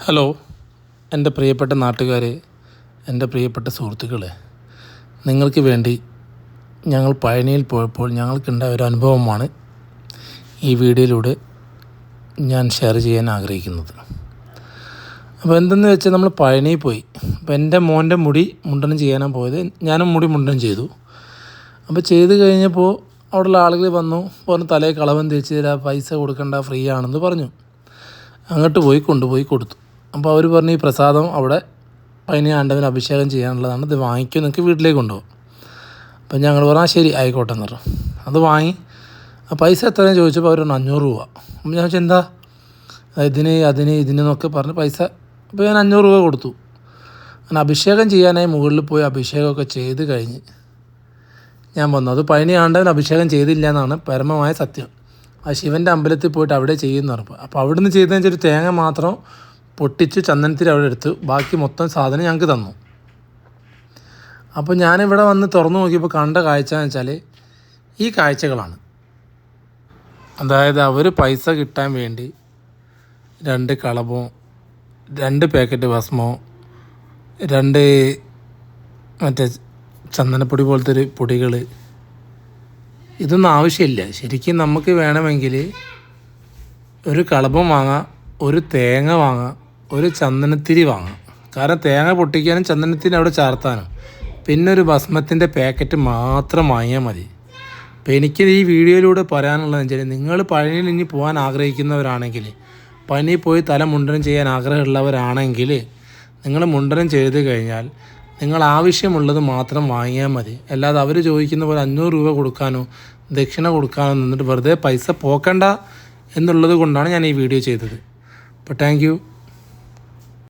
Hello, എൻ്റെ പ്രിയപ്പെട്ട നാട്ടുകാരെ, എൻ്റെ പ്രിയപ്പെട്ട സുഹൃത്തുക്കളെ, നിങ്ങൾക്ക് വേണ്ടി ഞങ്ങൾ പഴനിയിൽ പോയപ്പോൾ ഞങ്ങൾക്കുണ്ടായ ഒരു അനുഭവമാണ് ഈ വീഡിയോയിലൂടെ ഞാൻ ഷെയർ ചെയ്യാൻ ആഗ്രഹിക്കുന്നത്. അപ്പോൾ എന്തെന്ന് വെച്ചാൽ നമ്മൾ പഴനിയിൽ പോയി. അപ്പോൾ എൻ്റെ മോൻ്റെ മുടി മുണ്ടനം ചെയ്യാനാണ് പോയത്. ഞാനും മുടി മുണ്ടനം ചെയ്തു. അപ്പോൾ ചെയ്ത് കഴിഞ്ഞപ്പോൾ അവിടെയുള്ള ആളുകൾ വന്നു പറഞ്ഞു, തലയിൽ കളവൻ തേച്ച് തരാം, പൈസ കൊടുക്കണ്ട, ഫ്രീ ആണെന്ന് പറഞ്ഞു. അങ്ങോട്ട് കൊണ്ടുപോയി കൊടുത്തു. അപ്പോൾ അവർ പറഞ്ഞു, ഈ പ്രസാദം അവിടെ പഴനി ആണ്ടവന് അഭിഷേകം ചെയ്യാനുള്ളതാണ്, ഇത് വാങ്ങിക്കും, നിങ്ങൾക്ക് വീട്ടിലേക്ക് കൊണ്ടുപോകും. അപ്പം ഞങ്ങൾ പറഞ്ഞു, ശരി ആയിക്കോട്ടെ എന്ന് പറഞ്ഞു. അത് വാങ്ങി. ആ പൈസ എത്രയും ചോദിച്ചപ്പോൾ അവർ പറഞ്ഞു 500 രൂപ. അപ്പം ഞാൻ ചോദിച്ചാൽ എന്താ ഇതിനെന്നൊക്കെ പറഞ്ഞ് പൈസ. അപ്പോൾ ഞാൻ 500 രൂപ കൊടുത്തു. അങ്ങനെ അഭിഷേകം ചെയ്യാനായി മുകളിൽ പോയി അഭിഷേകമൊക്കെ ചെയ്ത് കഴിഞ്ഞ് ഞാൻ വന്നു. അത് പഴനി ആണ്ടവൻ അഭിഷേകം ചെയ്തില്ല എന്നാണ് പരമമായ സത്യം. ആ ശിവൻ്റെ അമ്പലത്തിൽ പോയിട്ട് അവിടെ ചെയ്യുമെന്ന് പറഞ്ഞു. അപ്പോൾ അവിടുന്ന് ചെയ്തതെന്ന് വെച്ചാൽ ഒരു തേങ്ങ മാത്രം പൊട്ടിച്ച് ചന്ദനത്തിൽ അവിടെ എടുത്ത് ബാക്കി മൊത്തം സാധനം ഞങ്ങൾക്ക് തന്നു. അപ്പോൾ ഞാനിവിടെ വന്ന് തുറന്നു നോക്കിയപ്പോൾ കണ്ട കാഴ്ച എന്ന് വെച്ചാൽ ഈ കാഴ്ചകളാണ്. അതായത് അവർ പൈസ കിട്ടാൻ വേണ്ടി 2 കളഭമോ 2 പാക്കറ്റ് ഭസ്മോ 2 മറ്റേ ചന്ദനപ്പൊടി പോലത്തെ ഒരു പൊടികൾ, ഇതൊന്നും ആവശ്യമില്ല. ശരിക്കും നമുക്ക് വേണമെങ്കിൽ ഒരു കളഭം വാങ്ങാം, ഒരു തേങ്ങ വാങ്ങാം, ഒരു ചന്ദനത്തിരി വാങ്ങാം. കാരണം തേങ്ങ പൊട്ടിക്കാനും ചന്ദനത്തിരി അവിടെ ചാർത്താനും, പിന്നെ ഒരു ഭസ്മത്തിൻ്റെ പാക്കറ്റ് മാത്രം വാങ്ങിയാൽ മതി. അപ്പോൾ എനിക്ക് ഈ വീഡിയോയിലൂടെ പറയാനുള്ളതെന്ന് വെച്ചാൽ, നിങ്ങൾ പഴനിയിൽ ഇനി പോകാൻ ആഗ്രഹിക്കുന്നവരാണെങ്കിൽ, പഴനി പോയി തല മുണ്ടനം ചെയ്യാൻ ആഗ്രഹമുള്ളവരാണെങ്കിൽ, നിങ്ങൾ മുണ്ടനം ചെയ്ത് കഴിഞ്ഞാൽ നിങ്ങൾ ആവശ്യമുള്ളത് മാത്രം വാങ്ങിയാൽ മതി. അല്ലാതെ അവർ ചോദിക്കുന്ന പോലെ 500 രൂപ കൊടുക്കാനോ ദക്ഷിണ കൊടുക്കാനോ നിന്നിട്ട് വെറുതെ പൈസ പോക്കണ്ട എന്നുള്ളത് കൊണ്ടാണ് ഞാൻ ഈ വീഡിയോ ചെയ്തത്. അപ്പോൾ താങ്ക് യു.